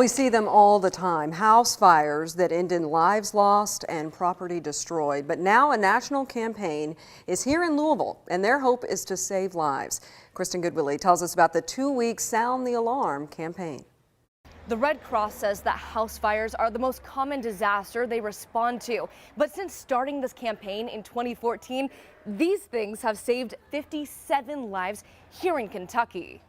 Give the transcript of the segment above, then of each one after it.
We see them all the time, house fires that end in lives lost and property destroyed. But now a national campaign is here in Louisville, and their hope is to save lives. Kristin Goodwillie tells us about the 2-week Sound the Alarm campaign. The Red Cross says that house fires are the most common disaster they respond to. But since starting this campaign in 2014, these things have saved 57 lives here in Kentucky.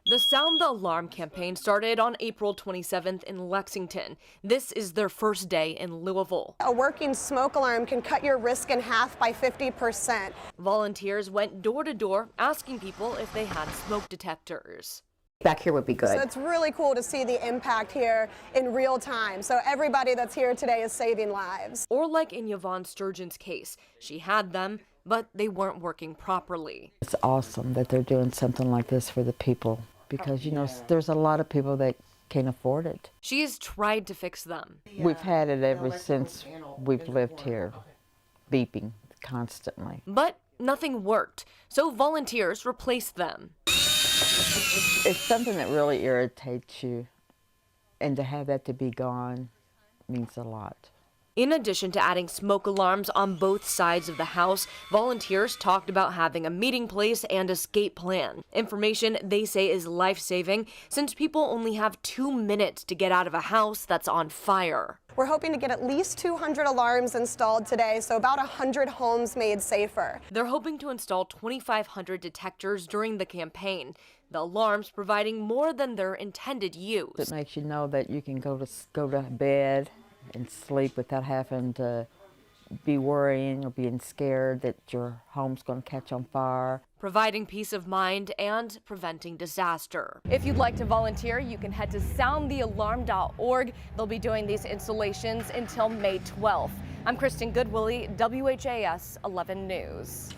The Sound the Alarm campaign started on April 27th in Lexington. This is their first day in Louisville. A working smoke alarm can cut your risk in half by 50%. Volunteers went door to door asking people if they had smoke detectors. Back here would be good. So it's really cool to see the impact here in real time. So everybody that's here today is saving lives. Or like in Yvonne Sturgeon's case, she had them, but they weren't working properly. It's awesome that they're doing something like this for the people because, you know, there's a lot of people that can't afford it. She has tried to fix them. We've had it ever since we've lived here, beeping constantly. But nothing worked, so volunteers replaced them. It's something that really irritates you, and to have that to be gone means a lot. In addition to adding smoke alarms on both sides of the house, volunteers talked about having a meeting place and escape plan. Information they say is life-saving since people only have 2 minutes to get out of a house that's on fire. We're hoping to get at least 200 alarms installed today, so about 100 homes made safer. They're hoping to install 2,500 detectors during the campaign. The alarms providing more than their intended use. It makes you know that you can go to bed and sleep without having to be worrying or being scared that your home's going to catch on fire. Providing peace of mind and preventing disaster. If you'd like to volunteer, you can head to soundthealarm.org. They'll be doing these installations until May 12th. I'm Kristin Goodwillie, WHAS 11 News.